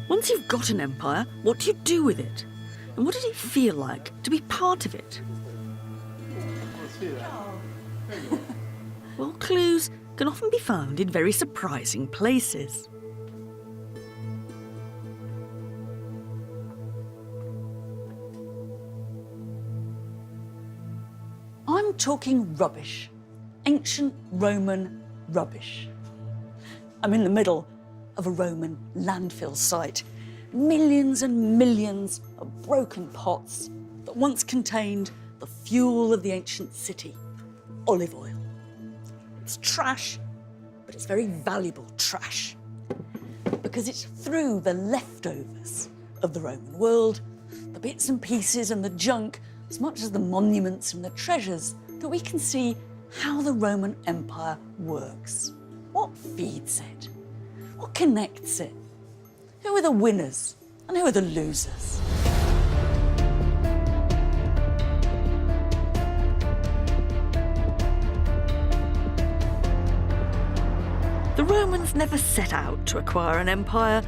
Once you've got an empire, what do you do with it? And what did it feel like to be part of it? Well, clues can often be found in very surprising places. I'm talking rubbish. Ancient Roman rubbish. I'm in the middle of a Roman landfill site. Millions and millions of broken pots that once contained the fuel of the ancient city, olive oil. It's trash, but it's very valuable trash because it's through the leftovers of the Roman world, the bits and pieces and the junk, as much as the monuments and the treasures, that we can see how the Roman Empire works. What feeds it? What connects it? Who are the winners and who are the losers? The Romans never set out to acquire an empire,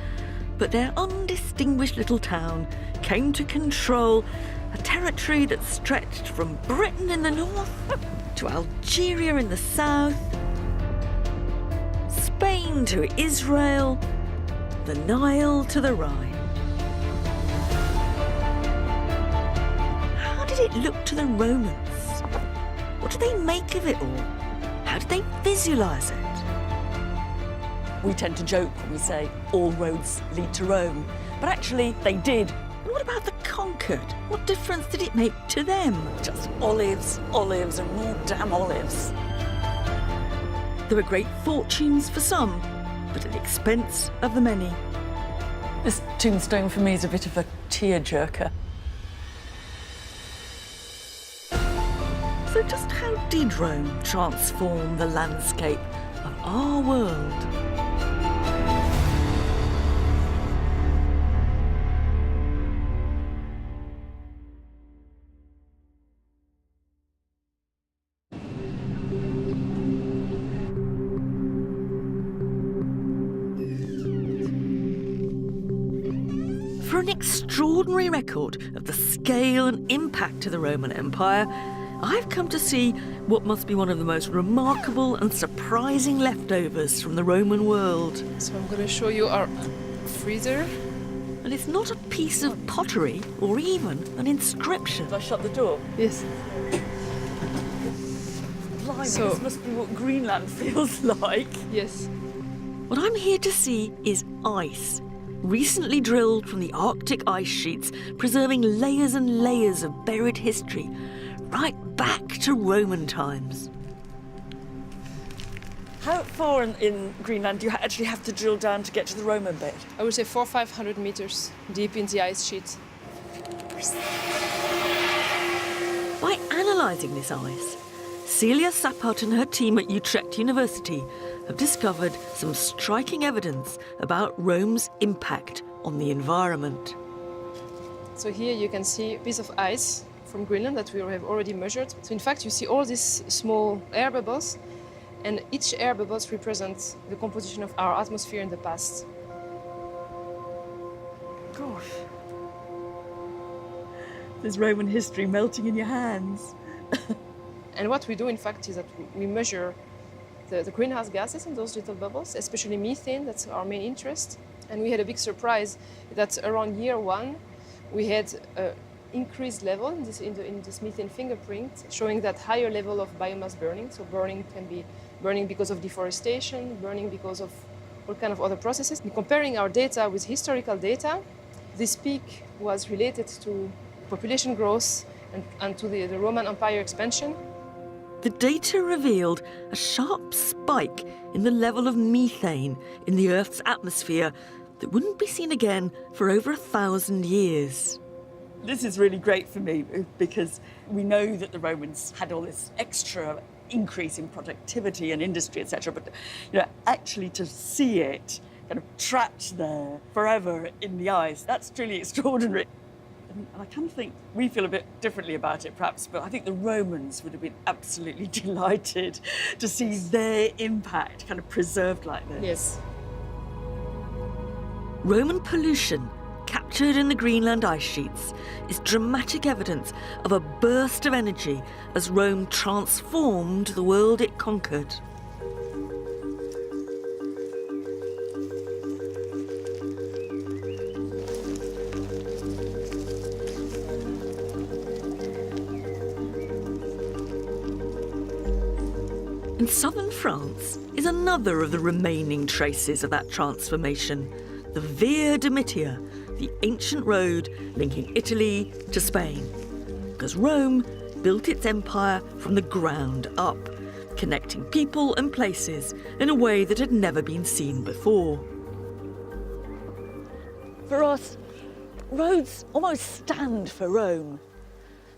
but their undistinguished little town came to control a territory that stretched from Britain in the north to Algeria in the south, Spain to Israel, the Nile to the Rhine. How did it look to the Romans? What did they make of it all? How did they visualise it? We tend to joke when we say all roads lead to Rome, but actually they did. And what about the conquered? What difference did it make to them? Just olives, olives and more damn olives. There were great fortunes for some, but at the expense of the many. This tombstone for me is a bit of a tearjerker. So just how did Rome transform the landscape of our world? For an extraordinary record of the scale and impact of the Roman Empire, I've come to see what must be one of the most remarkable and surprising leftovers from the Roman world. So I'm going to show you our freezer. And it's not a piece of pottery or even an inscription. Did I shut the door? Yes. Blimey, So- this must be what Greenland feels like. Yes. What I'm here to see is ice, recently drilled from the Arctic ice sheets, preserving layers and layers of buried history, right back to Roman times. How far in Greenland do you actually have to drill down to get to the Roman bit? I would say 400-500 meters deep in the ice sheet. By analysing this ice, Celia Sappert and her team at Utrecht University have discovered some striking evidence about Rome's impact on the environment. So here you can see a piece of ice from Greenland that we have already measured. So in fact you see all these small air bubbles, and each air bubbles represents the composition of our atmosphere in the past. Gosh. There's Roman history melting in your hands. And what we do in fact is that we measure the greenhouse gases in those little bubbles, especially methane. That's our main interest. And we had a big surprise that around year one we had an increased level in this methane fingerprint, showing that higher level of biomass burning. So burning can be burning because of deforestation, burning because of all kind of other processes. And comparing our data with historical data, this peak was related to population growth and to the Roman Empire expansion. The data revealed a sharp spike in the level of methane in the Earth's atmosphere that wouldn't be seen again for over 1,000 years. This is really great for me because we know that the Romans had all this extra increase in productivity and industry, etc. But actually to see it kind of trapped there forever in the ice, that's truly extraordinary. And I kind of think we feel a bit differently about it, perhaps, but I think the Romans would have been absolutely delighted to see their impact kind of preserved like this. Yes. Roman pollution, captured in the Greenland ice sheets, is dramatic evidence of a burst of energy as Rome transformed the world it conquered. In southern France is another of the remaining traces of that transformation, the Via Domitia, the ancient road linking Italy to Spain. Because Rome built its empire from the ground up, connecting people and places in a way that had never been seen before. For us, roads almost stand for Rome.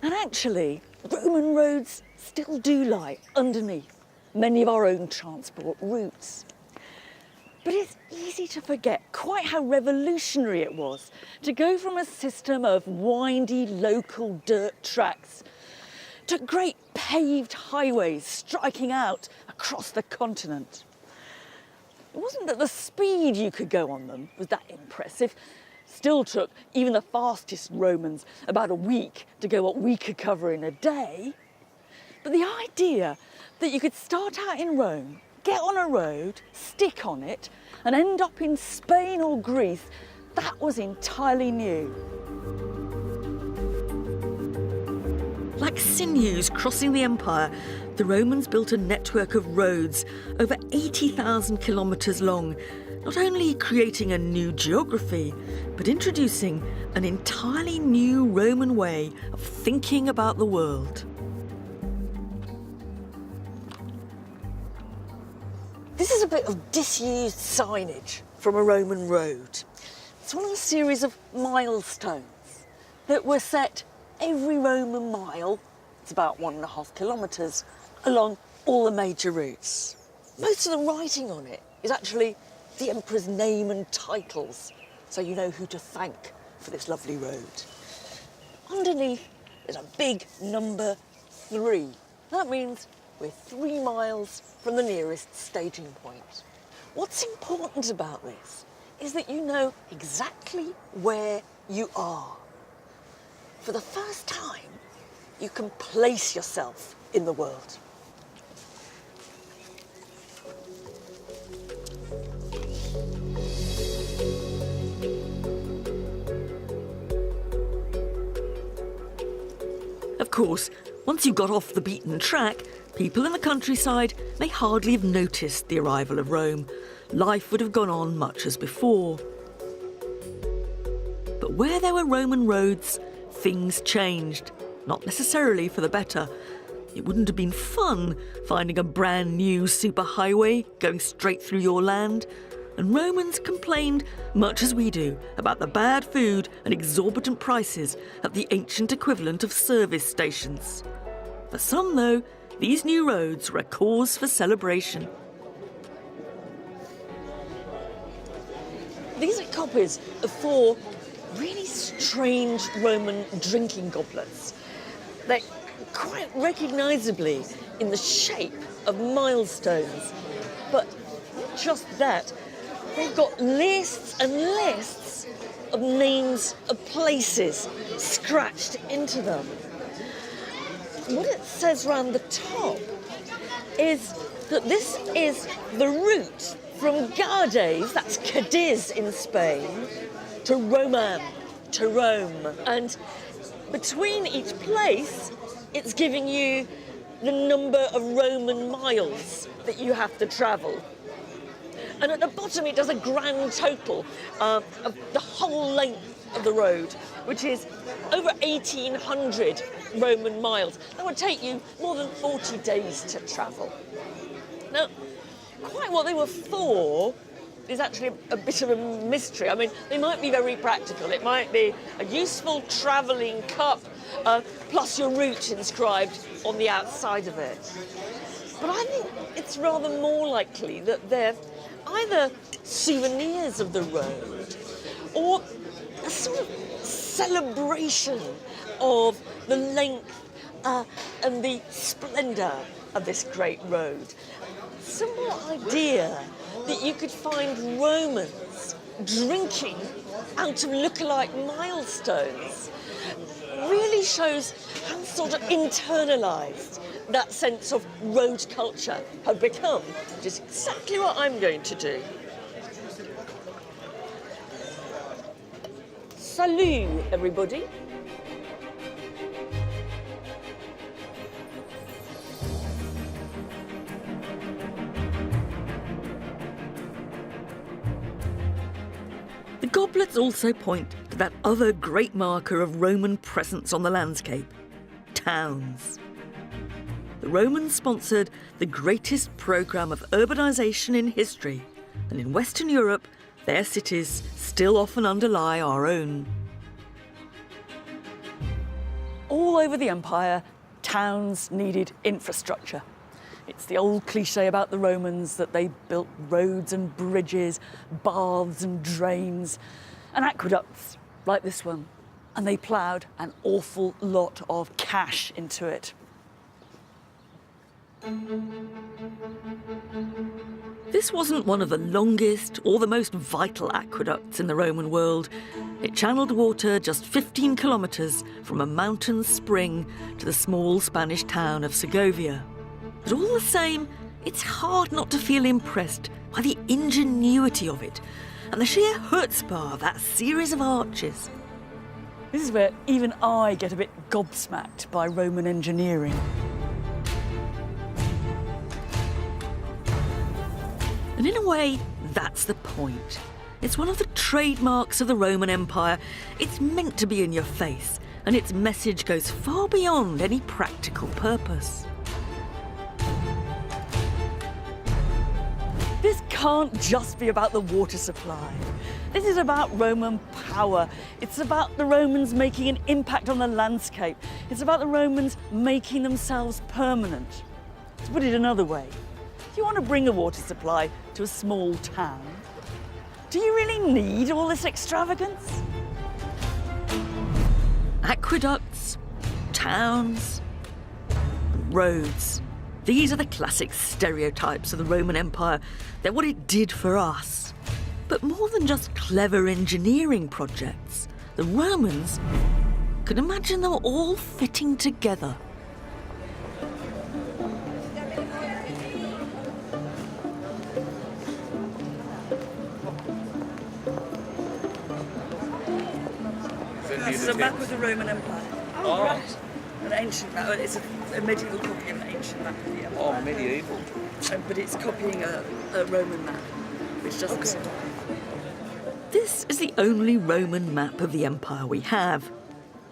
And actually, Roman roads still do lie underneath many of our own transport routes. But it's easy to forget quite how revolutionary it was to go from a system of windy local dirt tracks to great paved highways striking out across the continent. It wasn't that the speed you could go on them was that impressive. Still took even the fastest Romans about a week to go what we could cover in a day. But the idea that you could start out in Rome, get on a road, stick on it, and end up in Spain or Greece, that was entirely new. Like sinews crossing the empire, the Romans built a network of roads over 80,000 kilometres long, not only creating a new geography, but introducing an entirely new Roman way of thinking about the world. This is a bit of disused signage from a Roman road. It's one of a series of milestones that were set every Roman mile, it's about 1.5 kilometres, along all the major routes. Most of the writing on it is actually the emperor's name and titles, so you know who to thank for this lovely road. Underneath is a big number 3. That means we're 3 miles from the nearest staging point. What's important about this is that you know exactly where you are. For the first time, you can place yourself in the world. Of course, once you got off the beaten track, people in the countryside may hardly have noticed the arrival of Rome. Life would have gone on much as before. But where there were Roman roads, things changed, not necessarily for the better. It wouldn't have been fun finding a brand new superhighway going straight through your land. And Romans complained, much as we do, about the bad food and exorbitant prices at the ancient equivalent of service stations. For some, though, these new roads were a cause for celebration. These are copies of 4 really strange Roman drinking goblets. They're quite recognisably in the shape of milestones. But not just that, they've got lists and lists of names of places scratched into them. What it says round the top is that this is the route from Gades, that's Cadiz in Spain, to Roman, to Rome. And between each place, it's giving you the number of Roman miles that you have to travel. And at the bottom, it does a grand total of the whole length of the road, which is over 1,800 Roman miles. That would take you more than 40 days to travel. Now, quite what they were for is actually a bit of a mystery. I mean, they might be very practical. It might be a useful travelling cup, plus your route inscribed on the outside of it. But I think it's rather more likely that they're either souvenirs of the road or a sort of celebration of the length and the splendour of this great road. Simple idea that you could find Romans drinking out of lookalike milestones really shows how sort of internalised that sense of road culture had become, which is exactly what I'm going to do. Salut, everybody. The goblets also point to that other great marker of Roman presence on the landscape, towns. The Romans sponsored the greatest programme of urbanisation in history, and in Western Europe, their cities still often underlie our own. All over the empire, towns needed infrastructure. It's the old cliché about the Romans that they built roads and bridges, baths and drains, and aqueducts like this one. And they ploughed an awful lot of cash into it. This wasn't one of the longest or the most vital aqueducts in the Roman world. It channeled water just 15 kilometres from a mountain spring to the small Spanish town of Segovia. But all the same, it's hard not to feel impressed by the ingenuity of it and the sheer chutzpah of that series of arches. This is where even I get a bit gobsmacked by Roman engineering. And in a way, that's the point. It's one of the trademarks of the Roman Empire. It's meant to be in your face, and its message goes far beyond any practical purpose. This can't just be about the water supply. This is about Roman power. It's about the Romans making an impact on the landscape. It's about the Romans making themselves permanent. To put it another way, if you want to bring a water supply to a small town, do you really need all this extravagance? Aqueducts, towns, roads. These are the classic stereotypes of the Roman Empire. They're what it did for us. But more than just clever engineering projects, the Romans could imagine them all fitting together. This is a map of the Roman Empire. Oh, right. An ancient map. It's a medieval copy of an ancient map of the empire. Oh, medieval. But it's copying a Roman map, which doesn't survive. This is the only Roman map of the empire we have.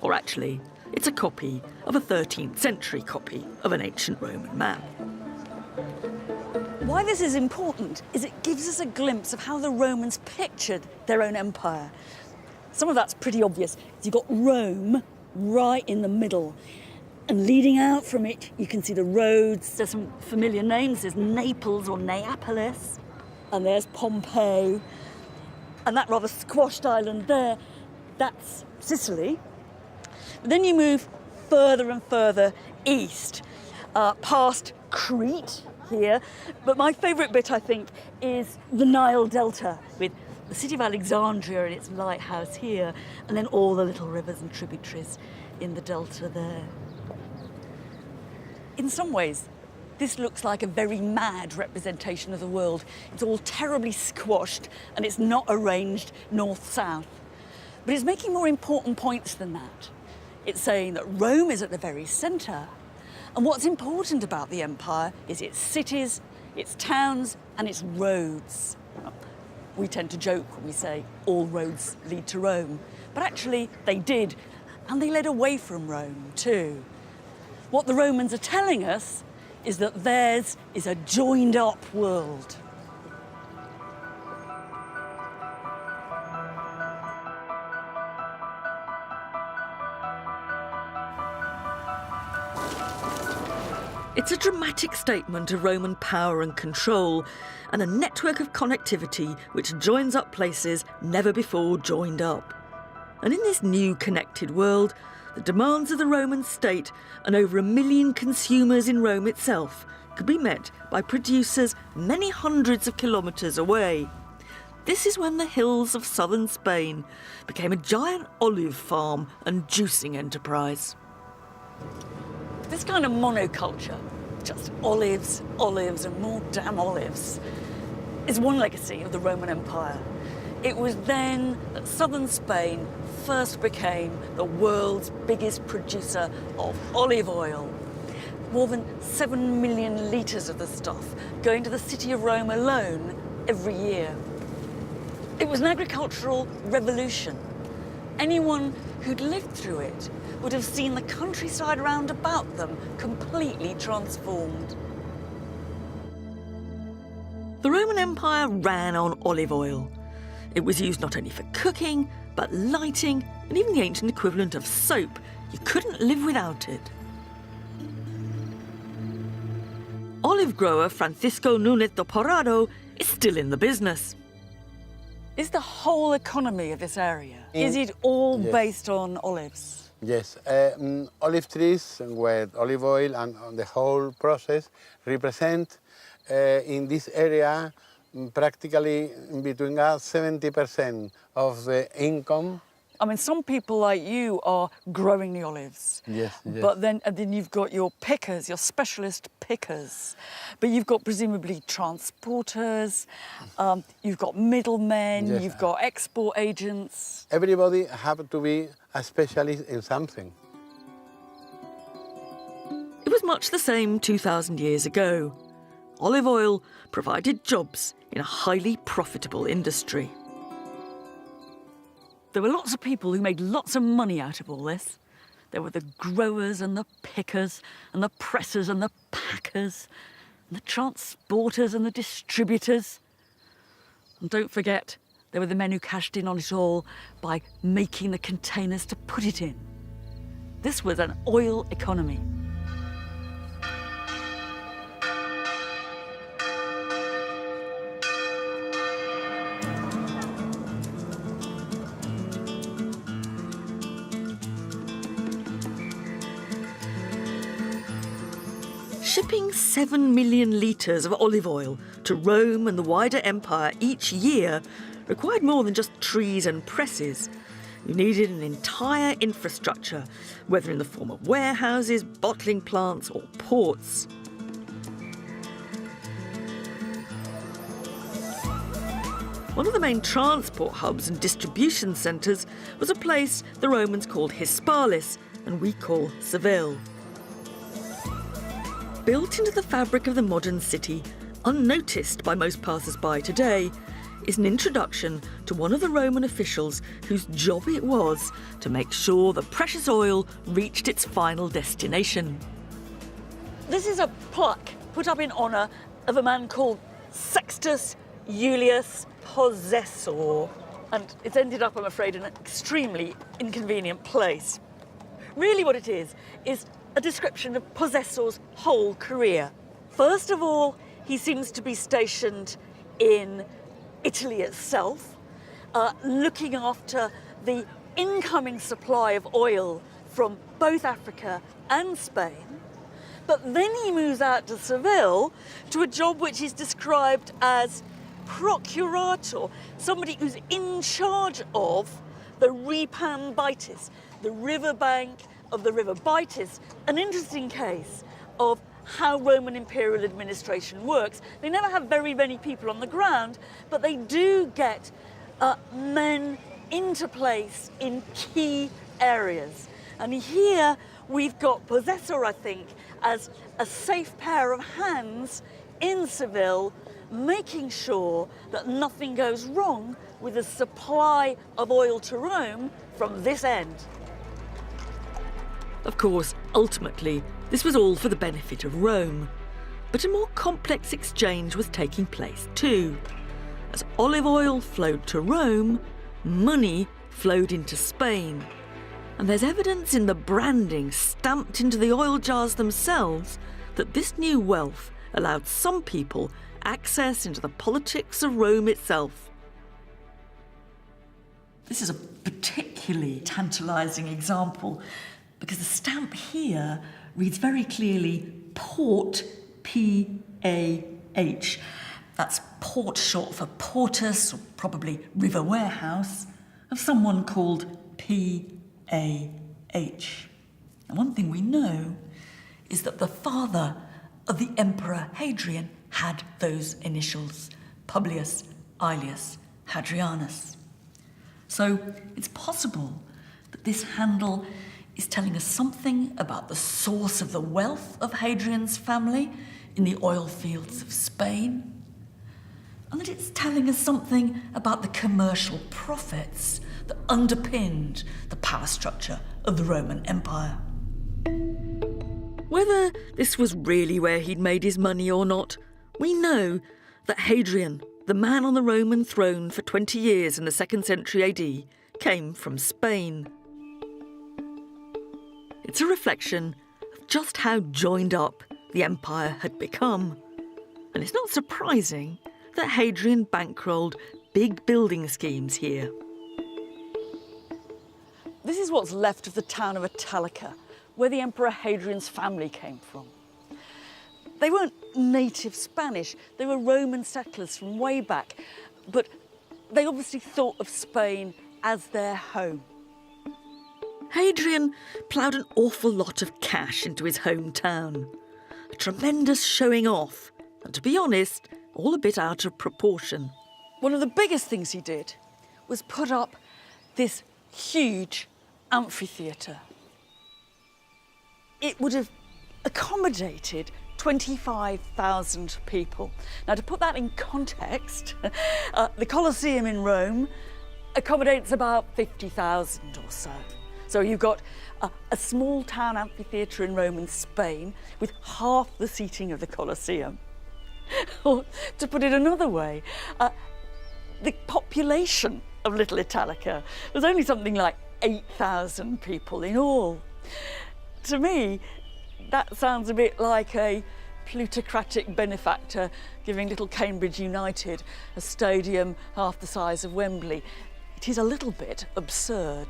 Or actually, it's a copy of a 13th century copy of an ancient Roman map. Why this is important is it gives us a glimpse of how the Romans pictured their own empire. Some of that's pretty obvious. You've got Rome right in the middle. And leading out from it, you can see the roads. There's some familiar names. There's Naples or Neapolis. And there's Pompeii. And that rather squashed island there, that's Sicily. But then you move further and further east, past Crete here. But my favourite bit, I think, is the Nile Delta, with the city of Alexandria and its lighthouse here, and then all the little rivers and tributaries in the delta there. In some ways, this looks like a very mad representation of the world. It's all terribly squashed and it's not arranged north-south. But it's making more important points than that. It's saying that Rome is at the very centre. And what's important about the empire is its cities, its towns, and its roads. We tend to joke when we say all roads lead to Rome. But actually, they did. And they led away from Rome, too. What the Romans are telling us is that theirs is a joined-up world. It's a dramatic statement of Roman power and control, and a network of connectivity which joins up places never before joined up. And in this new connected world, the demands of the Roman state and over 1 million consumers in Rome itself could be met by producers many hundreds of kilometres away. This is when the hills of southern Spain became a giant olive farm and juicing enterprise. This kind of monoculture, just olives, olives and more damn olives, is one legacy of the Roman Empire. It was then that southern Spain first became the world's biggest producer of olive oil. More than 7 million litres of the stuff going to the city of Rome alone every year. It was an agricultural revolution. Anyone who'd lived through it would have seen the countryside round about them completely transformed. The Roman Empire ran on olive oil. It was used not only for cooking, but lighting, and even the ancient equivalent of soap. You couldn't live without it. Olive grower Francisco Núñez de Porrado is still in the business. Is the whole economy of this area, is it all based on olives? Yes, olive trees with olive oil and the whole process represent in this area practically between 70% of the income. I mean, some people like you are growing the olives. Yes, yes. But then you've got your pickers, your specialist pickers. But you've got presumably transporters, you've got middlemen, Yes. you've got export agents. Everybody have to be a specialist in something. It was much the same 2,000 years ago. Olive oil provided jobs in a highly profitable industry. There were lots of people who made lots of money out of all this. There were the growers and the pickers and the pressers and the packers and the transporters and the distributors. And don't forget, there were the men who cashed in on it all by making the containers to put it in. This was an oil economy. Shipping 7 million litres of olive oil to Rome and the wider empire each year required more than just trees and presses. You needed an entire infrastructure, whether in the form of warehouses, bottling plants or ports. One of the main transport hubs and distribution centres was a place the Romans called Hispalis, and we call Seville. Built into the fabric of the modern city, unnoticed by most passers-by today, is an introduction to one of the Roman officials whose job it was to make sure the precious oil reached its final destination. This is a plaque put up in honour of a man called Sextus Iulius Possessor. And it's ended up, I'm afraid, in an extremely inconvenient place. Really what it is a description of Possessor's whole career. First of all, he seems to be stationed in Italy itself, looking after the incoming supply of oil from both Africa and Spain. But then he moves out to Seville to a job which is described as procurator, somebody who's in charge of the Ripam Baitis, the riverbank of the River Baitis, an interesting case of how Roman imperial administration works. They never have very many people on the ground, but they do get men into place in key areas. And here we've got Possessor, I think, as a safe pair of hands in Seville, making sure that nothing goes wrong with the supply of oil to Rome from this end. Of course, ultimately, this was all for the benefit of Rome. But a more complex exchange was taking place too. As olive oil flowed to Rome, money flowed into Spain. And there's evidence in the branding stamped into the oil jars themselves that this new wealth allowed some people access into the politics of Rome itself. This is a particularly tantalising example because the stamp here reads very clearly Port, P-A-H. That's port short for portus, or probably river warehouse, of someone called P.A.H. And one thing we know is that the father of the Emperor Hadrian had those initials, Publius Aelius Hadrianus. So it's possible that this handle is telling us something about the source of the wealth of Hadrian's family in the oil fields of Spain, and that it's telling us something about the commercial profits that underpinned the power structure of the Roman Empire. Whether this was really where he'd made his money or not, we know that Hadrian, the man on the Roman throne for 20 years in the 2nd century AD, came from Spain. It's a reflection of just how joined up the empire had become. And it's not surprising that Hadrian bankrolled big building schemes here. This is what's left of the town of Italica, where the Emperor Hadrian's family came from. They weren't native Spanish, they were Roman settlers from way back, but they obviously thought of Spain as their home. Hadrian ploughed an awful lot of cash into his hometown. A tremendous showing off, and to be honest, all a bit out of proportion. One of the biggest things he did was put up this huge amphitheatre. It would have accommodated 25,000 people. Now, to put that in context, the Colosseum in Rome accommodates about 50,000 or so. So you've got a small town amphitheatre in Roman Spain with half the seating of the Colosseum. Or, to put it another way, the population of Little Italica was only something like 8,000 people in all. To me, that sounds a bit like a plutocratic benefactor giving little Cambridge United a stadium half the size of Wembley. It is a little bit absurd.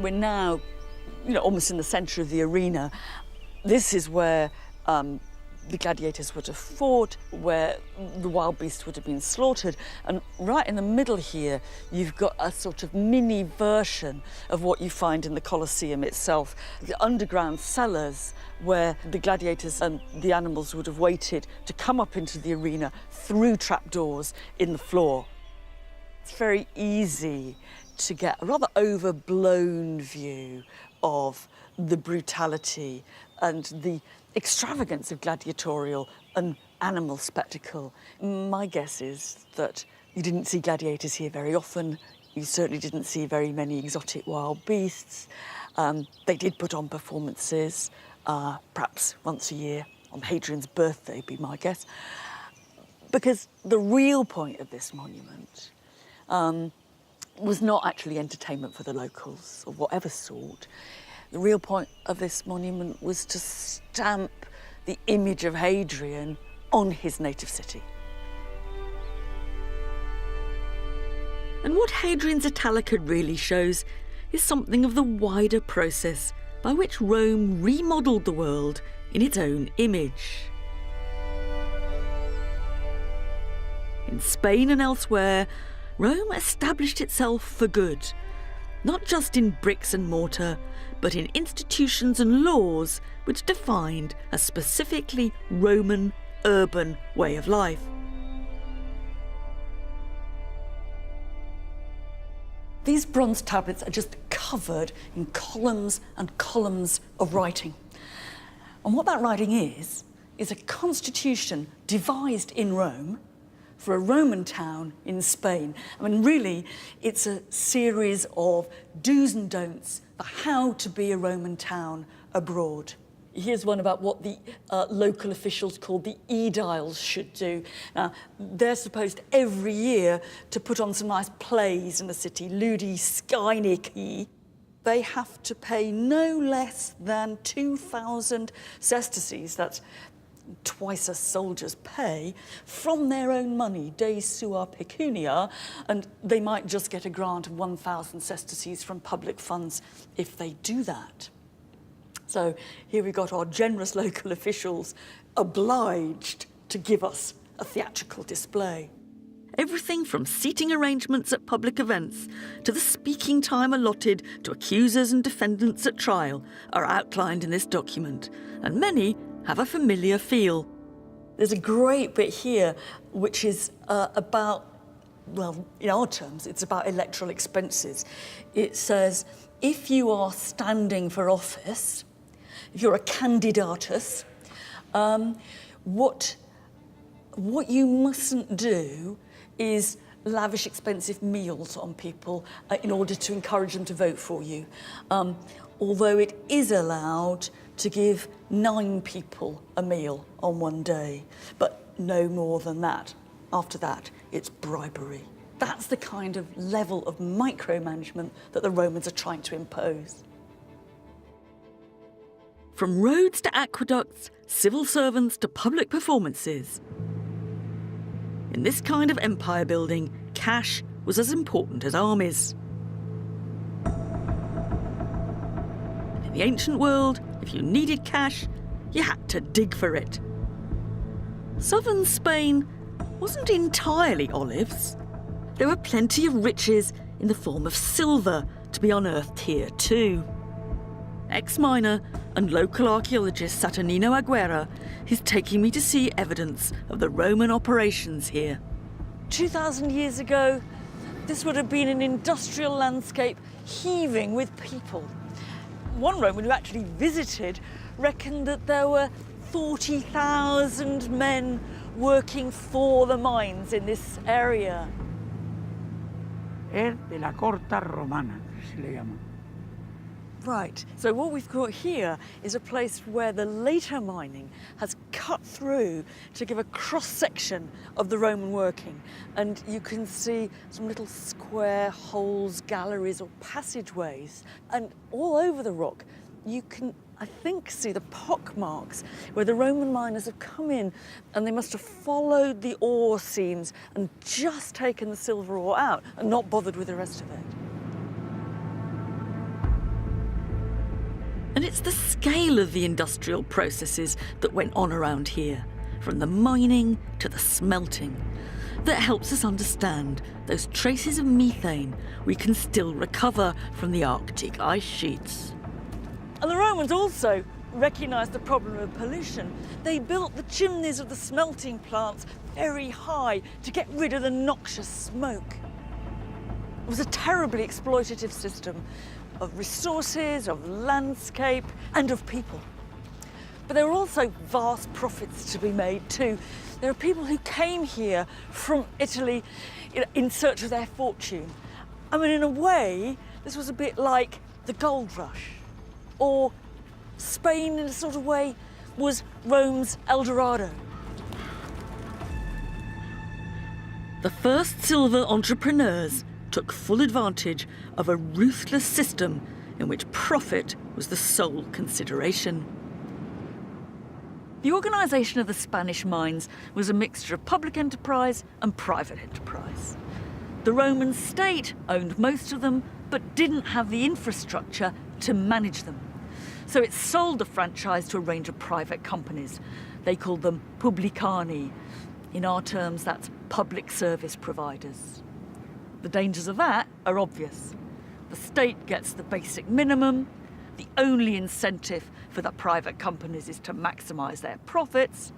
We're now, almost in the centre of the arena. This is where the gladiators would have fought, where the wild beasts would have been slaughtered. And right in the middle here, you've got a sort of mini version of what you find in the Colosseum itself. The underground cellars where the gladiators and the animals would have waited to come up into the arena through trapdoors in the floor. It's very easy to get a rather overblown view of the brutality and the extravagance of gladiatorial and animal spectacle. My guess is that you didn't see gladiators here very often. You certainly didn't see very many exotic wild beasts. They did put on performances, perhaps once a year, on Hadrian's birthday, be my guess. Because the real point of this monument was not actually entertainment for the locals of whatever sort. The real point of this monument was to stamp the image of Hadrian on his native city. And what Hadrian's Italica really shows is something of the wider process by which Rome remodelled the world in its own image. In Spain and elsewhere, Rome established itself for good, not just in bricks and mortar, but in institutions and laws which defined a specifically Roman urban way of life. These bronze tablets are just covered in columns and columns of writing. And what that writing is a constitution devised in Rome for a Roman town in Spain. I mean, really, it's a series of do's and don'ts for how to be a Roman town abroad. Here's one about what the local officials called the aediles should do. Now, they're supposed every year to put on some nice plays in the city, ludi scaenici. They have to pay no less than 2,000 sesterces, that's twice a soldier's pay, from their own money, de sua pecunia, and they might just get a grant of 1,000 sesterces from public funds if they do that. So here we got our generous local officials obliged to give us a theatrical display. Everything from seating arrangements at public events to the speaking time allotted to accusers and defendants at trial are outlined in this document, and many have a familiar feel. There's a great bit here which is about, well, in our terms, it's about electoral expenses. It says, if you are standing for office, if you're a candidatus, what you mustn't do is lavish expensive meals on people in order to encourage them to vote for you. Although it is allowed to give 9 people a meal on one day, but no more than that. After that, it's bribery. That's the kind of level of micromanagement that the Romans are trying to impose. From roads to aqueducts, civil servants to public performances. In this kind of empire building, cash was as important as armies. In the ancient world, if you needed cash, you had to dig for it. Southern Spain wasn't entirely olives. There were plenty of riches in the form of silver to be unearthed here too. Ex-miner and local archaeologist Saturnino Aguera is taking me to see evidence of the Roman operations here. 2,000 years ago, this would have been an industrial landscape heaving with people. One Roman who actually visited reckoned that there were 40,000 men working for the mines in this area. Es de la corta romana, se le llama. Right, so what we've got here is a place where the later mining has cut through to give a cross-section of the Roman working. And you can see some little square holes, galleries or passageways. And all over the rock, you can, I think, see the pock marks where the Roman miners have come in and they must have followed the ore seams and just taken the silver ore out and not bothered with the rest of it. And it's the scale of the industrial processes that went on around here, from the mining to the smelting, that helps us understand those traces of methane we can still recover from the Arctic ice sheets. And the Romans also recognised the problem of pollution. They built the chimneys of the smelting plants very high to get rid of the noxious smoke. It was a terribly exploitative system of resources, of landscape, and of people. But there are also vast profits to be made too. There are people who came here from Italy in search of their fortune. I mean, in a way, this was a bit like the gold rush. Or Spain, in a sort of way, was Rome's El Dorado. The first silver entrepreneurs took full advantage of a ruthless system in which profit was the sole consideration. The organisation of the Spanish mines was a mixture of public enterprise and private enterprise. The Roman state owned most of them, but didn't have the infrastructure to manage them. So it sold the franchise to a range of private companies. They called them publicani. In our terms, that's public service providers. The dangers of that are obvious. The state gets the basic minimum. The only incentive for the private companies is to maximise their profits.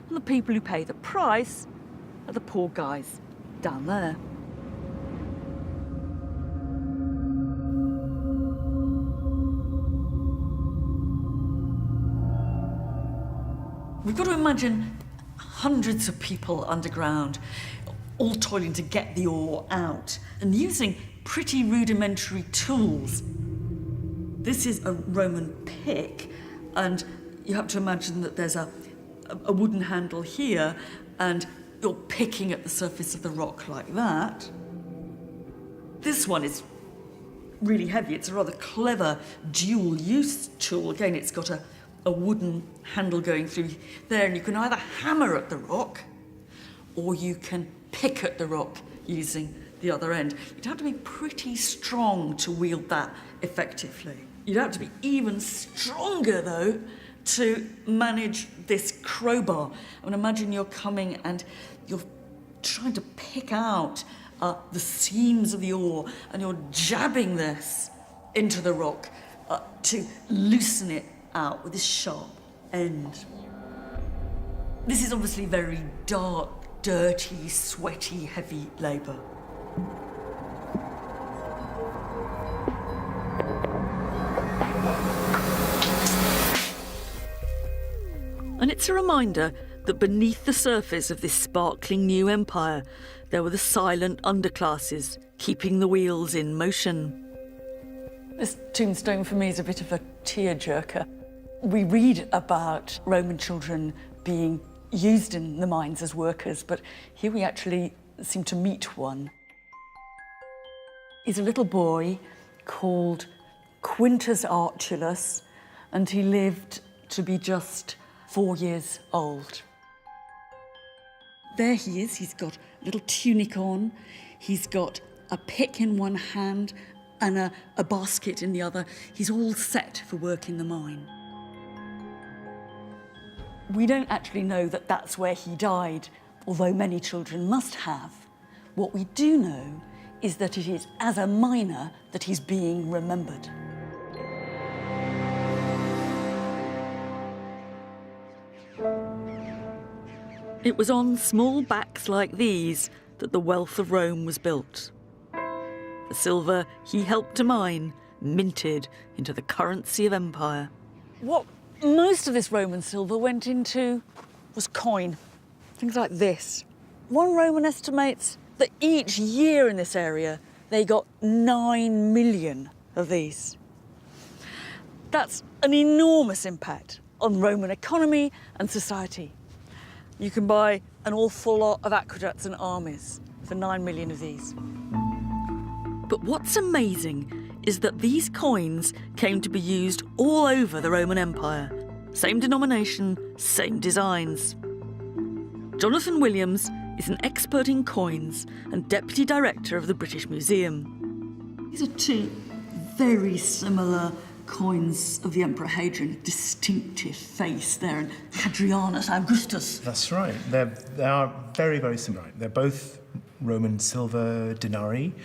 And the people who pay the price are the poor guys down there. We've got to imagine hundreds of people underground, all toiling to get the ore out and using pretty rudimentary tools. This is a Roman pick, and you have to imagine that there's a wooden handle here, and you're picking at the surface of the rock like that. This one is really heavy. It's a rather clever dual-use tool. Again, it's got a wooden handle going through there, and you can either hammer at the rock or you can pick at the rock using the other end. You'd have to be pretty strong to wield that effectively. You'd have to be even stronger, though, to manage this crowbar. I mean, imagine you're coming and you're trying to pick out the seams of the ore, and you're jabbing this into the rock to loosen it out with this sharp end. This is obviously very dark, dirty, sweaty, heavy labour. And it's a reminder that beneath the surface of this sparkling new empire, there were the silent underclasses keeping the wheels in motion. This tombstone for me is a bit of a tearjerker. We read about Roman children being used in the mines as workers, but here we actually seem to meet one. He's a little boy called Quintus Archulus, and he lived to be just 4 years old. There he is, he's got a little tunic on, he's got a pick in one hand and a basket in the other. He's all set for work in the mine. We don't actually know that that's where he died, although many children must have. What we do know is that it is as a miner that he's being remembered. It was on small backs like these that the wealth of Rome was built. The silver he helped to mine, minted into the currency of empire. What most of this Roman silver went into was coin, things like this. One Roman estimates that each year in this area they got 9 million of these. That's an enormous impact on Roman economy and society. You can buy an awful lot of aqueducts and armies for 9 million of these. But what's amazing is that these coins came to be used all over the Roman Empire. Same denomination, same designs. Jonathan Williams is an expert in coins and deputy director of the British Museum. These are two very similar coins of the Emperor Hadrian, distinctive face there, and Hadrianus Augustus. That's right. They are very, very similar. They're both Roman silver denarii,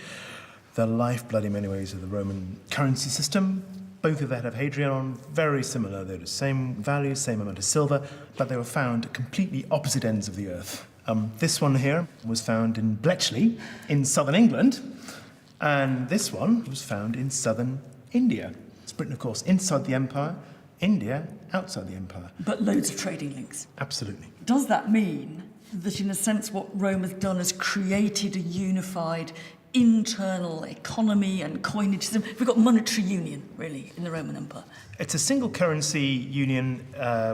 the lifeblood in many ways of the Roman currency system. Both of that have Hadrian on, very similar. They're the same value, same amount of silver, but they were found at completely opposite ends of the earth. This one here was found in Bletchley in southern England, and this one was found in southern India. It's Britain, of course, inside the empire, India outside the empire. But loads of trading links. Absolutely. Does that mean that, in a sense, what Rome has done is created a unified internal economy and coinage system? We've got monetary union, really, in the Roman Empire. It's a single currency union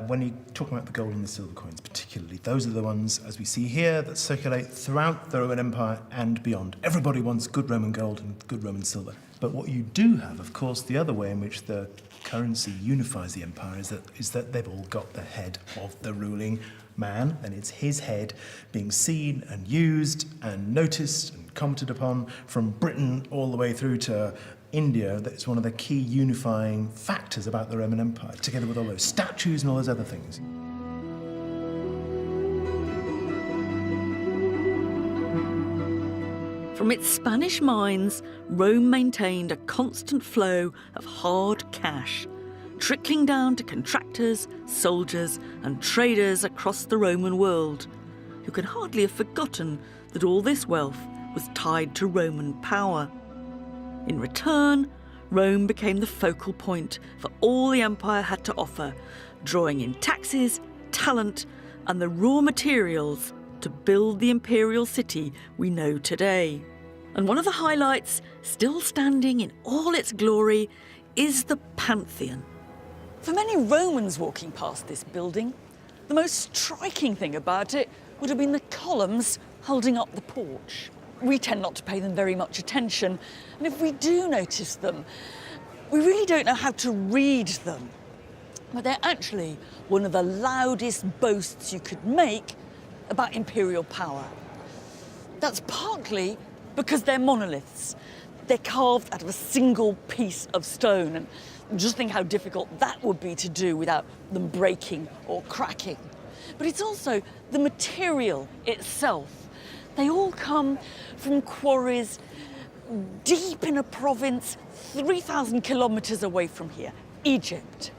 when you're talking about the gold and the silver coins particularly. Those are the ones, as we see here, that circulate throughout the Roman Empire and beyond. Everybody wants good Roman gold and good Roman silver. But what you do have, of course, the other way in which the currency unifies the empire is that they've all got the head of the ruling man, and it's his head being seen and used and noticed and commented upon from Britain all the way through to India. That's one of the key unifying factors about the Roman Empire, together with all those statues and all those other things. From its Spanish mines, Rome maintained a constant flow of hard cash, trickling down to contractors, soldiers and traders across the Roman world, who could hardly have forgotten that all this wealth was tied to Roman power. In return, Rome became the focal point for all the empire had to offer, drawing in taxes, talent and the raw materials to build the imperial city we know today. And one of the highlights, still standing in all its glory, is the Pantheon. For many Romans walking past this building, the most striking thing about it would have been the columns holding up the porch. We tend not to pay them very much attention, and if we do notice them, we really don't know how to read them. But they're actually one of the loudest boasts you could make about imperial power. That's partly because they're monoliths. They're carved out of a single piece of stone, and Just think how difficult that would be to do without them breaking or cracking. But it's also the material itself. They all come from quarries deep in a province 3,000 kilometres away from here, Egypt.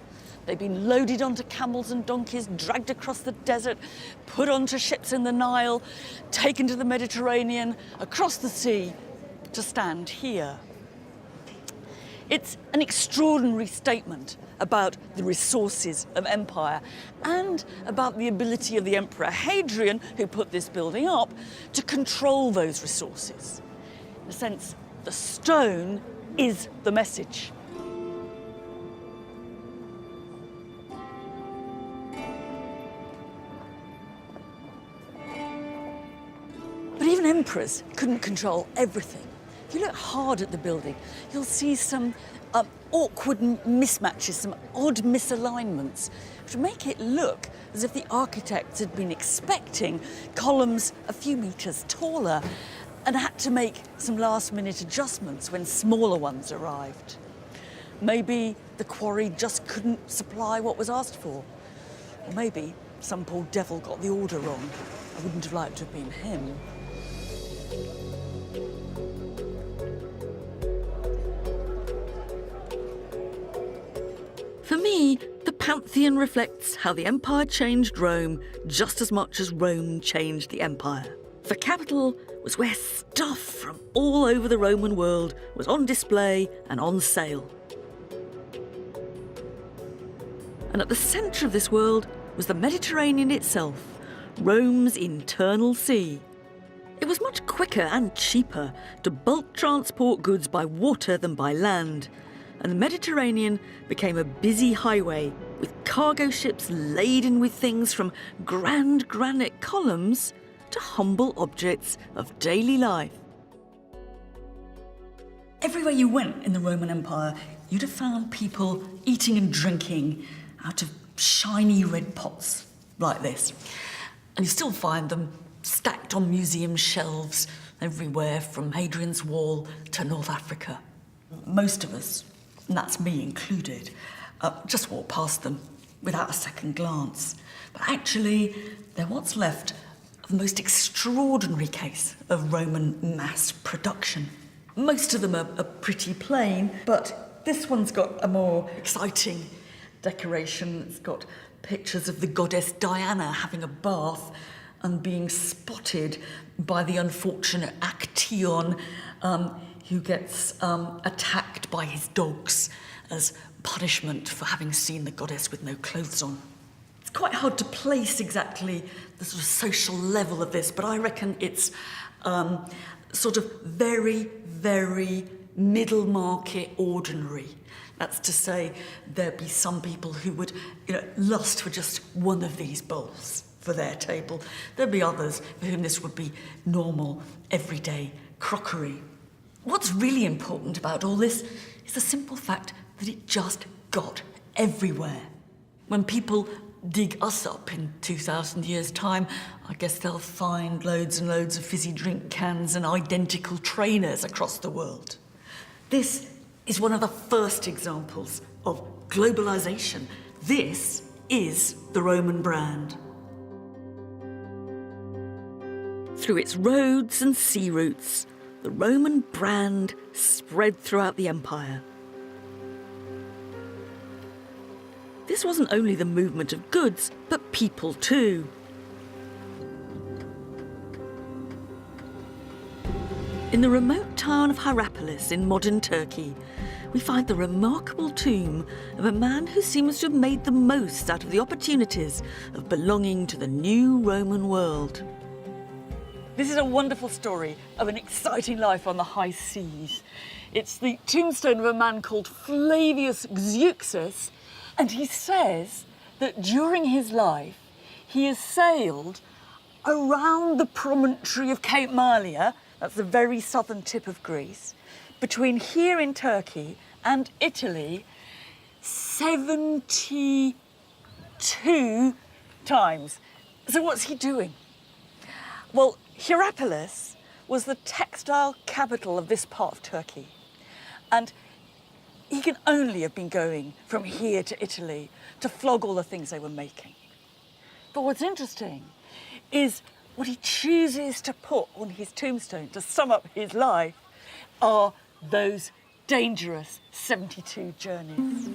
They've been loaded onto camels and donkeys, dragged across the desert, put onto ships in the Nile, taken to the Mediterranean, across the sea, to stand here. It's an extraordinary statement about the resources of empire and about the ability of the Emperor Hadrian, who put this building up, to control those resources. In a sense, the stone is the message. But even emperors couldn't control everything. If you look hard at the building, you'll see some awkward mismatches, some odd misalignments, which make it look as if the architects had been expecting columns a few metres taller and had to make some last-minute adjustments when smaller ones arrived. Maybe the quarry just couldn't supply what was asked for. Or maybe some poor devil got the order wrong. I wouldn't have liked to have been him. For me, the Pantheon reflects how the empire changed Rome just as much as Rome changed the empire. The capital was where stuff from all over the Roman world was on display and on sale. And at the centre of this world was the Mediterranean itself, Rome's internal sea. It was much quicker and cheaper to bulk transport goods by water than by land, and the Mediterranean became a busy highway with cargo ships laden with things from grand granite columns to humble objects of daily life. Everywhere you went in the Roman Empire, you'd have found people eating and drinking out of shiny red pots like this. And you still find them stacked on museum shelves everywhere from Hadrian's Wall to North Africa. Most of us, and that's me included, just walk past them without a second glance. But actually, they're what's left of the most extraordinary case of Roman mass production. Most of them are pretty plain, but this one's got a more exciting decoration. It's got pictures of the goddess Diana having a bath and being spotted by the unfortunate Actaeon, who gets attacked by his dogs as punishment for having seen the goddess with no clothes on. It's quite hard to place exactly the sort of social level of this, but I reckon it's sort of very, very middle market ordinary. That's to say, there'd be some people who would, lust for just one of these bowls for their table. There'd be others for whom this would be normal, everyday crockery. What's really important about all this is the simple fact that it just got everywhere. When people dig us up in 2,000 years' time, I guess they'll find loads and loads of fizzy drink cans and identical trainers across the world. This is one of the first examples of globalisation. This is the Roman brand. Through its roads and sea routes, the Roman brand spread throughout the empire. This wasn't only the movement of goods, but people too. In the remote town of Hierapolis in modern Turkey, we find the remarkable tomb of a man who seems to have made the most out of the opportunities of belonging to the new Roman world. This is a wonderful story of an exciting life on the high seas. It's the tombstone of a man called Flavius Xeuxus, and he says that during his life he has sailed around the promontory of Cape Malia, that's the very southern tip of Greece, between here in Turkey and Italy 72 times. So what's he doing? Well, Hierapolis was the textile capital of this part of Turkey. And he can only have been going from here to Italy to flog all the things they were making. But what's interesting is what he chooses to put on his tombstone to sum up his life are those dangerous 72 journeys.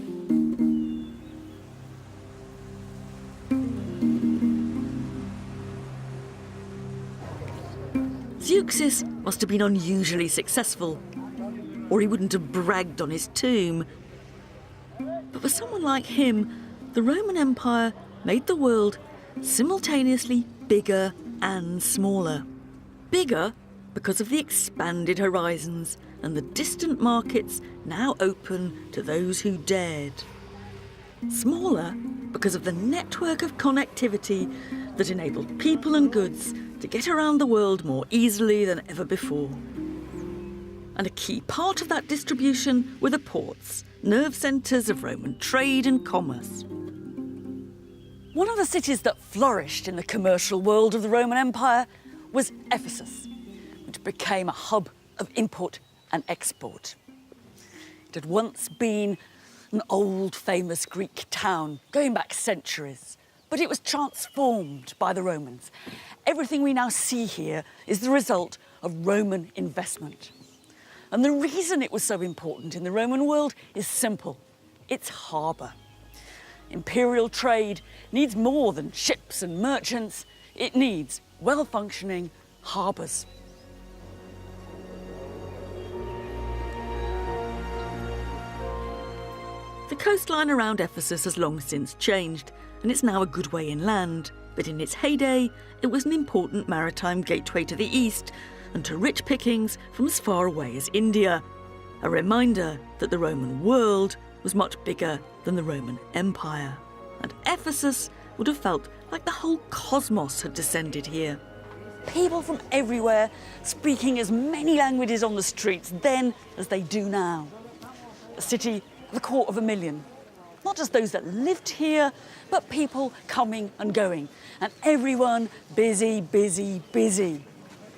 Zeuxis must have been unusually successful, or he wouldn't have bragged on his tomb. But for someone like him, the Roman Empire made the world simultaneously bigger and smaller. Bigger because of the expanded horizons and the distant markets now open to those who dared. Smaller because of the network of connectivity that enabled people and goods to get around the world more easily than ever before. And a key part of that distribution were the ports, nerve centres of Roman trade and commerce. One of the cities that flourished in the commercial world of the Roman Empire was Ephesus, which became a hub of import and export. It had once been an old, famous Greek town, going back centuries, but it was transformed by the Romans. Everything we now see here is the result of Roman investment. And the reason it was so important in the Roman world is simple. It's harbour. Imperial trade needs more than ships and merchants. It needs well-functioning harbours. The coastline around Ephesus has long since changed, and it's now a good way inland. But in its heyday, it was an important maritime gateway to the east and to rich pickings from as far away as India. A reminder that the Roman world was much bigger than the Roman Empire. And Ephesus would have felt like the whole cosmos had descended here. People from everywhere speaking as many languages on the streets then as they do now. A city of 250,000. Not just those that lived here, but people coming and going. And everyone busy, busy, busy.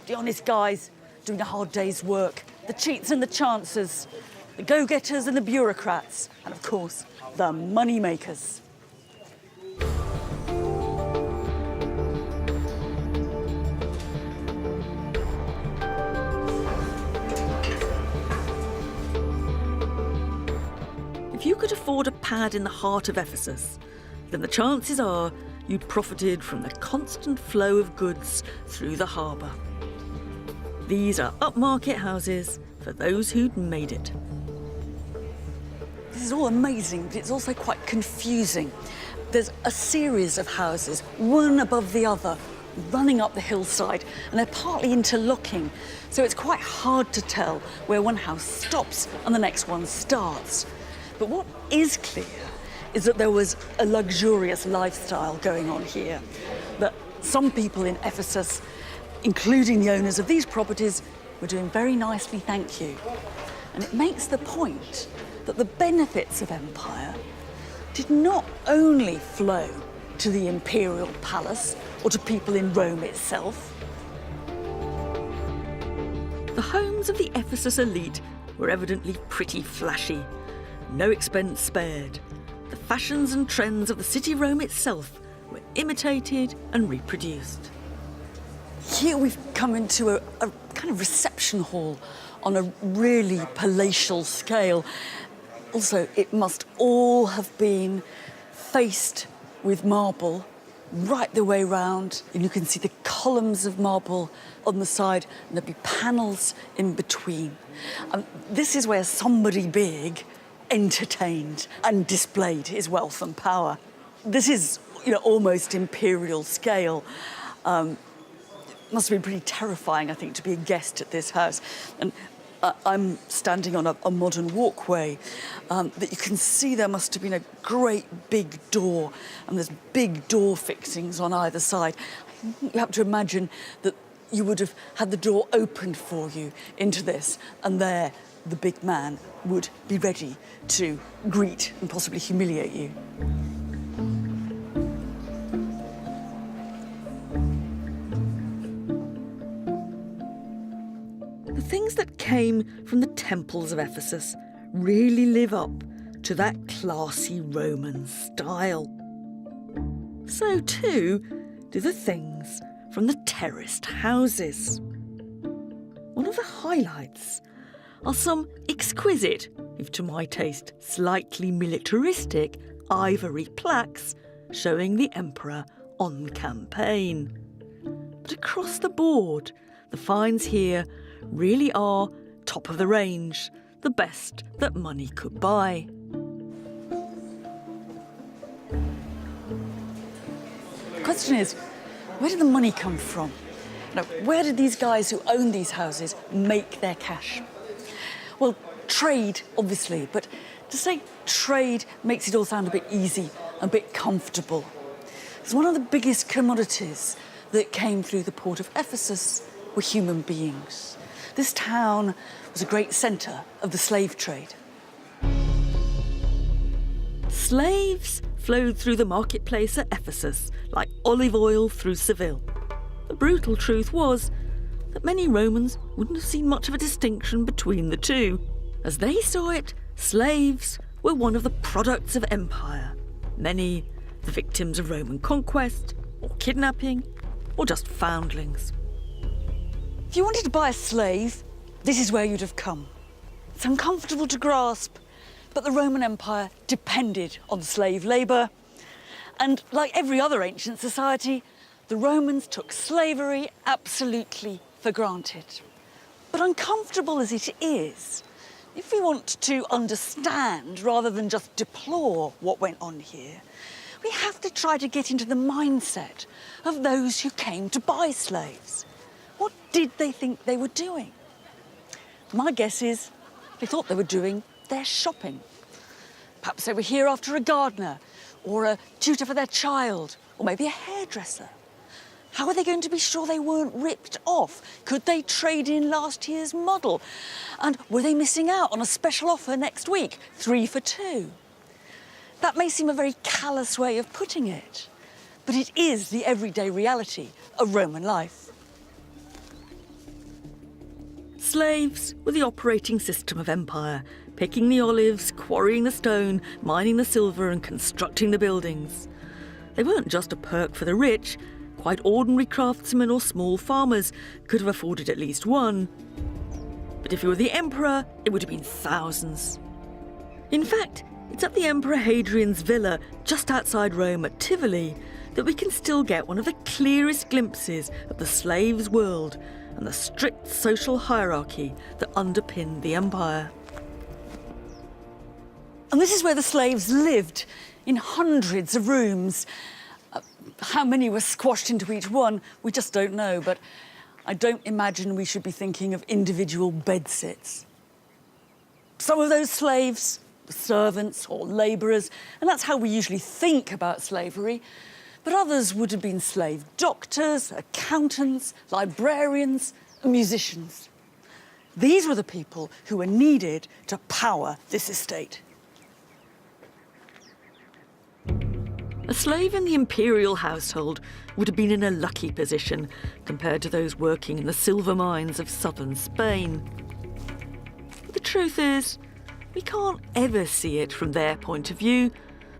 The honest guys doing a hard day's work, the cheats and the chancers, the go-getters and the bureaucrats, and of course, the money makers. If you could afford a pad in the heart of Ephesus, then the chances are you'd profited from the constant flow of goods through the harbour. These are upmarket houses for those who'd made it. This is all amazing, but it's also quite confusing. There's a series of houses, one above the other, running up the hillside, and they're partly interlocking, so it's quite hard to tell where one house stops and the next one starts. But what is clear is that there was a luxurious lifestyle going on here, that some people in Ephesus, including the owners of these properties, were doing very nicely, thank you. And it makes the point that the benefits of empire did not only flow to the imperial palace or to people in Rome itself. The homes of the Ephesus elite were evidently pretty flashy. No expense spared. The fashions and trends of the city Rome itself were imitated and reproduced. Here we've come into a kind of reception hall on a really palatial scale. Also, it must all have been faced with marble right the way round. And you can see the columns of marble on the side, and there'll be panels in between. This is where somebody big entertained and displayed his wealth and power. This is, almost imperial scale. Must have been pretty terrifying, I think, to be a guest at this house. And I'm standing on a modern walkway that you can see there must have been a great big door, and there's big door fixings on either side. You have to imagine that you would have had the door opened for you into this, and there the big man would be ready to greet and possibly humiliate you. The things that came from the temples of Ephesus really live up to that classy Roman style. So too do the things from the terraced houses. One of the highlights are some exquisite, if to my taste slightly militaristic, ivory plaques showing the emperor on campaign. But across the board, the finds here really are top of the range, the best that money could buy. The question is, where did the money come from? Now, where did these guys who own these houses make their cash? Well, trade, obviously, but to say trade makes it all sound a bit easy, a bit comfortable. It's one of the biggest commodities that came through the port of Ephesus were human beings. This town was a great centre of the slave trade. Slaves flowed through the marketplace at Ephesus like olive oil through Seville. The brutal truth was that many Romans wouldn't have seen much of a distinction between the two. As they saw it, slaves were one of the products of empire. Many the victims of Roman conquest, or kidnapping, or just foundlings. If you wanted to buy a slave, this is where you'd have come. It's uncomfortable to grasp, but the Roman Empire depended on slave labour. And like every other ancient society, the Romans took slavery absolutely for granted. But uncomfortable as it is, if we want to understand rather than just deplore what went on here, we have to try to get into the mindset of those who came to buy slaves. What did they think they were doing? My guess is they thought they were doing their shopping. Perhaps they were here after a gardener, or a tutor for their child, or maybe a hairdresser. How are they going to be sure they weren't ripped off? Could they trade in last year's model? And were they missing out on a special offer next week, 3 for 2? That may seem a very callous way of putting it, but it is the everyday reality of Roman life. Slaves were the operating system of empire, picking the olives, quarrying the stone, mining the silver and constructing the buildings. They weren't just a perk for the rich. Quite ordinary craftsmen or small farmers could have afforded at least one. But if you were the emperor, it would have been thousands. In fact, it's at the Emperor Hadrian's villa just outside Rome at Tivoli that we can still get one of the clearest glimpses of the slave's world and the strict social hierarchy that underpinned the empire. And this is where the slaves lived, in hundreds of rooms. How many were squashed into each one, we just don't know, but I don't imagine we should be thinking of individual bedsits. Some of those slaves were servants or labourers, and that's how we usually think about slavery, but others would have been slave doctors, accountants, librarians, and musicians. These were the people who were needed to power this estate. A slave in the imperial household would have been in a lucky position compared to those working in the silver mines of southern Spain. But the truth is, we can't ever see it from their point of view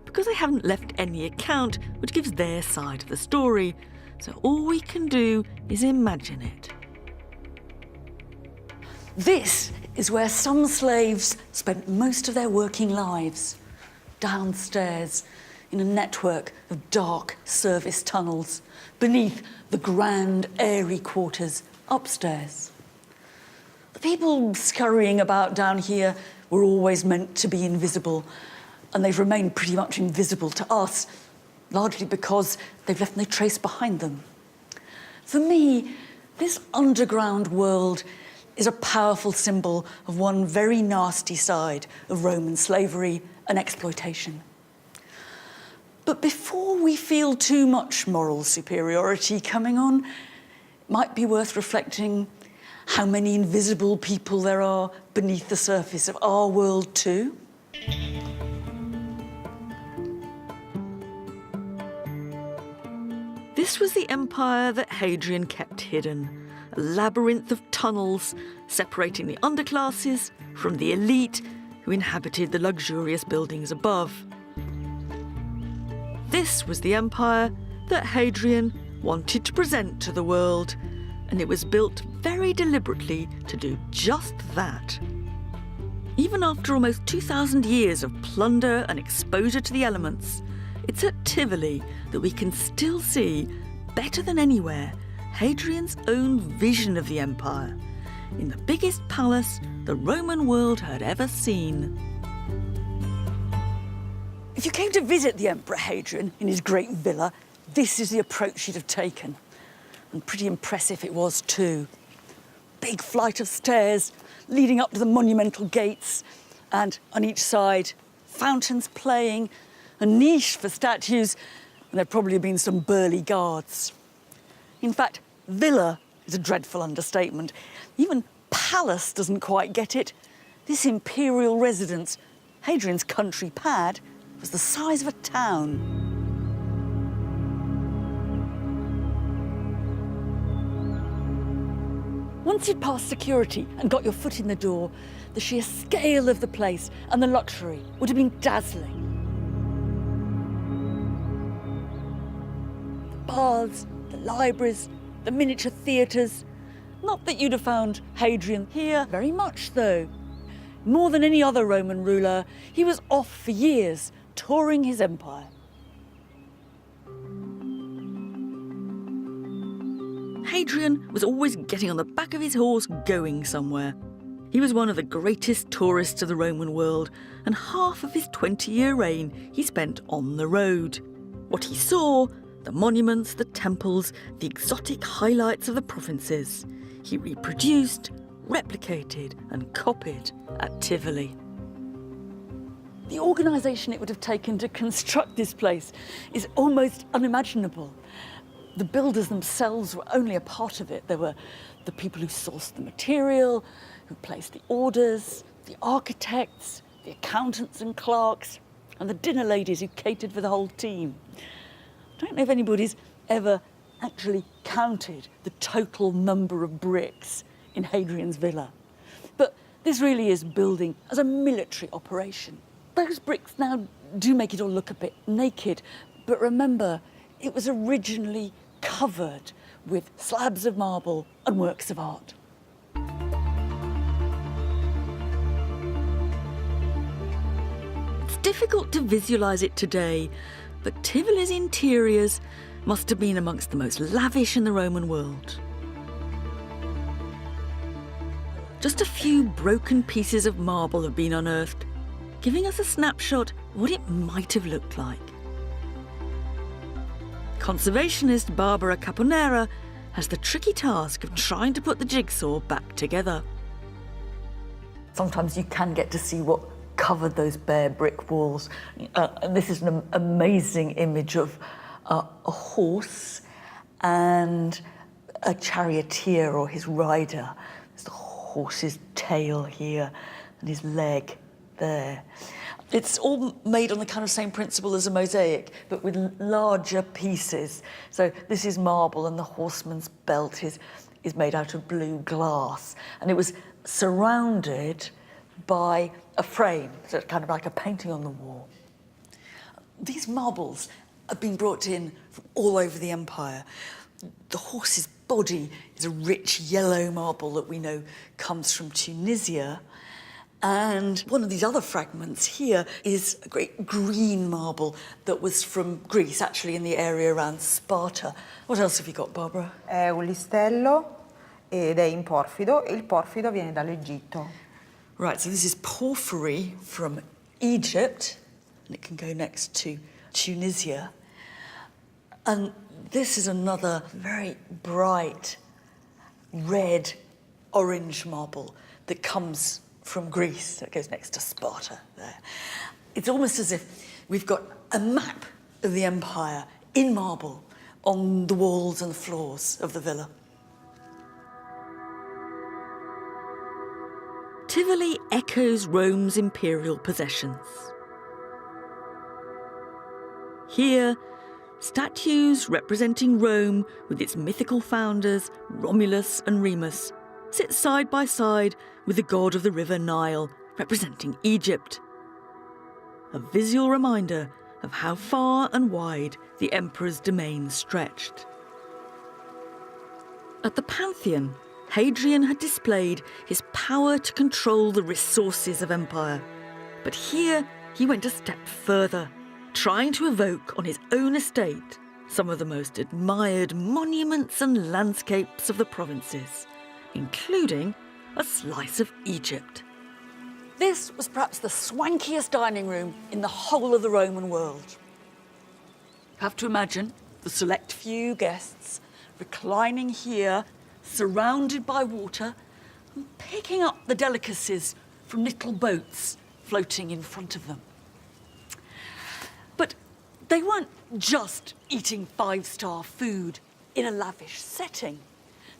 because they haven't left any account which gives their side of the story, so all we can do is imagine it. This is where some slaves spent most of their working lives, downstairs, in a network of dark service tunnels beneath the grand, airy quarters upstairs. The people scurrying about down here were always meant to be invisible, and they've remained pretty much invisible to us, largely because they've left no trace behind them. For me, this underground world is a powerful symbol of one very nasty side of Roman slavery and exploitation. But before we feel too much moral superiority coming on, it might be worth reflecting how many invisible people there are beneath the surface of our world too. This was the empire that Hadrian kept hidden, a labyrinth of tunnels separating the underclasses from the elite who inhabited the luxurious buildings above. This was the empire that Hadrian wanted to present to the world, and it was built very deliberately to do just that. Even after almost 2,000 years of plunder and exposure to the elements, it's at Tivoli that we can still see, better than anywhere, Hadrian's own vision of the empire, in the biggest palace the Roman world had ever seen. If you came to visit the Emperor Hadrian in his great villa, this is the approach you'd have taken. And pretty impressive it was too. Big flight of stairs leading up to the monumental gates, and on each side, fountains playing, a niche for statues, and there'd probably have been some burly guards. In fact, villa is a dreadful understatement. Even palace doesn't quite get it. This imperial residence, Hadrian's country pad, was the size of a town. Once you'd passed security and got your foot in the door, the sheer scale of the place and the luxury would have been dazzling. The baths, the libraries, the miniature theatres. Not that you'd have found Hadrian here, very much though. More than any other Roman ruler, he was off for years, touring his empire. Hadrian was always getting on the back of his horse going somewhere. He was one of the greatest tourists of the Roman world, and half of his 20-year reign he spent on the road. What he saw, the monuments, the temples, the exotic highlights of the provinces, he reproduced, replicated and copied at Tivoli. The organisation it would have taken to construct this place is almost unimaginable. The builders themselves were only a part of it. There were the people who sourced the material, who placed the orders, the architects, the accountants and clerks, and the dinner ladies who catered for the whole team. I don't know if anybody's ever actually counted the total number of bricks in Hadrian's villa. But this really is building as a military operation. Those bricks now do make it all look a bit naked, but remember, it was originally covered with slabs of marble and works of art. It's difficult to visualise it today, but Tivoli's interiors must have been amongst the most lavish in the Roman world. Just a few broken pieces of marble have been unearthed, giving us a snapshot of what it might have looked like. Conservationist Barbara Caponera has the tricky task of trying to put the jigsaw back together. Sometimes you can get to see what covered those bare brick walls. And this is an amazing image of a horse and a charioteer or his rider. There's the horse's tail here and his leg there. It's all made on the kind of same principle as a mosaic, but with larger pieces. So this is marble, and the horseman's belt is made out of blue glass. And it was surrounded by a frame, so it's kind of like a painting on the wall. These marbles have been brought in from all over the empire. The horse's body is a rich yellow marble that we know comes from Tunisia. And one of these other fragments here is a great green marble that was from Greece, actually in the area around Sparta. What else have you got, Barbara? È un listello ed è in porfido, e il porfido viene dall'Egitto. Right, so this is porphyry from Egypt, and it can go next to Tunisia. And this is another very bright red orange marble that comes from Greece, that goes next to Sparta there. It's almost as if we've got a map of the empire in marble on the walls and the floors of the villa. Tivoli echoes Rome's imperial possessions. Here, statues representing Rome with its mythical founders, Romulus and Remus, sit side by side with the god of the river Nile, representing Egypt. A visual reminder of how far and wide the emperor's domain stretched. At the Pantheon, Hadrian had displayed his power to control the resources of empire. But here he went a step further, trying to evoke on his own estate some of the most admired monuments and landscapes of the provinces, including a slice of Egypt. This was perhaps the swankiest dining room in the whole of the Roman world. You have to imagine the select few guests reclining here, surrounded by water, and picking up the delicacies from little boats floating in front of them. But they weren't just eating five-star food in a lavish setting.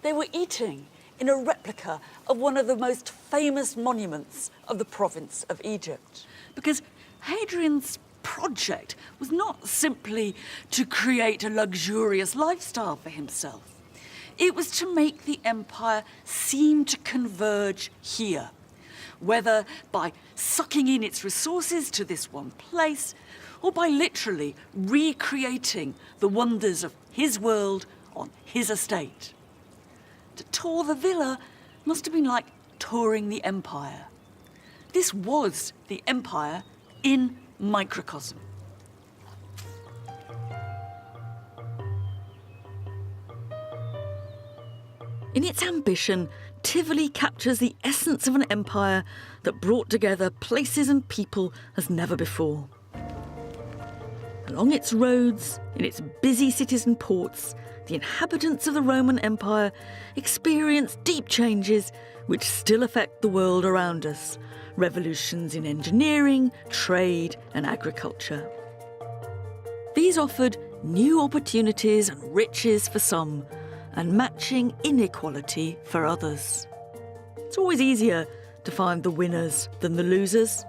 They were eating in a replica of one of the most famous monuments of the province of Egypt. Because Hadrian's project was not simply to create a luxurious lifestyle for himself. It was to make the empire seem to converge here, whether by sucking in its resources to this one place, or by literally recreating the wonders of his world on his estate. To tour the villa must have been like touring the empire. This was the empire in microcosm. In its ambition, Tivoli captures the essence of an empire that brought together places and people as never before. Along its roads, in its busy cities and ports, the inhabitants of the Roman Empire experience deep changes which still affect the world around us. Revolutions in engineering, trade and agriculture. These offered new opportunities and riches for some, and matching inequality for others. It's always easier to find the winners than the losers.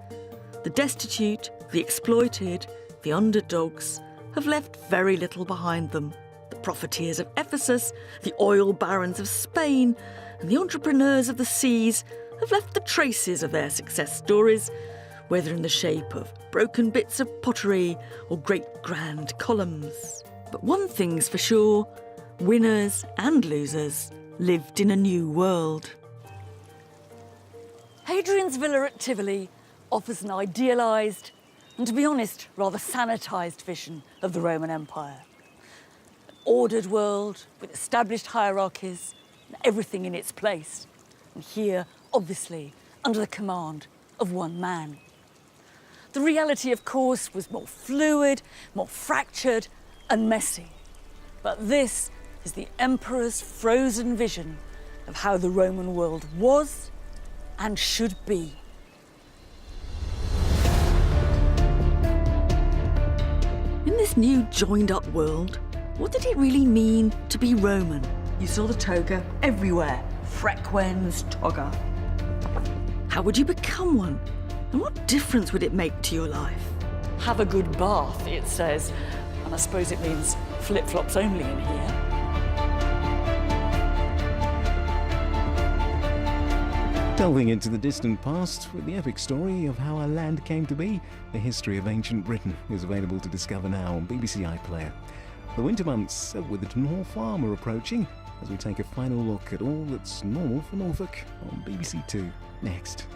The destitute, the exploited, the underdogs have left very little behind them. The profiteers of Ephesus, the oil barons of Spain, and the entrepreneurs of the seas have left the traces of their success stories, whether in the shape of broken bits of pottery or great grand columns. But one thing's for sure, winners and losers lived in a new world. Hadrian's villa at Tivoli offers an idealised and, to be honest, rather sanitised vision of the Roman Empire. An ordered world with established hierarchies and everything in its place. And here, obviously, under the command of one man. The reality, of course, was more fluid, more fractured and messy. But this is the emperor's frozen vision of how the Roman world was and should be. In this new joined-up world, what did it really mean to be Roman? You saw the toga everywhere. Frequens, toga. How would you become one? And what difference would it make to your life? Have a good bath, it says. And I suppose it means flip-flops only in here. Delving into the distant past with the epic story of how our land came to be, the history of ancient Britain is available to discover now on BBC iPlayer. The winter months with the Dunhall Farm are approaching as we take a final look at all that's normal for Norfolk on BBC Two next.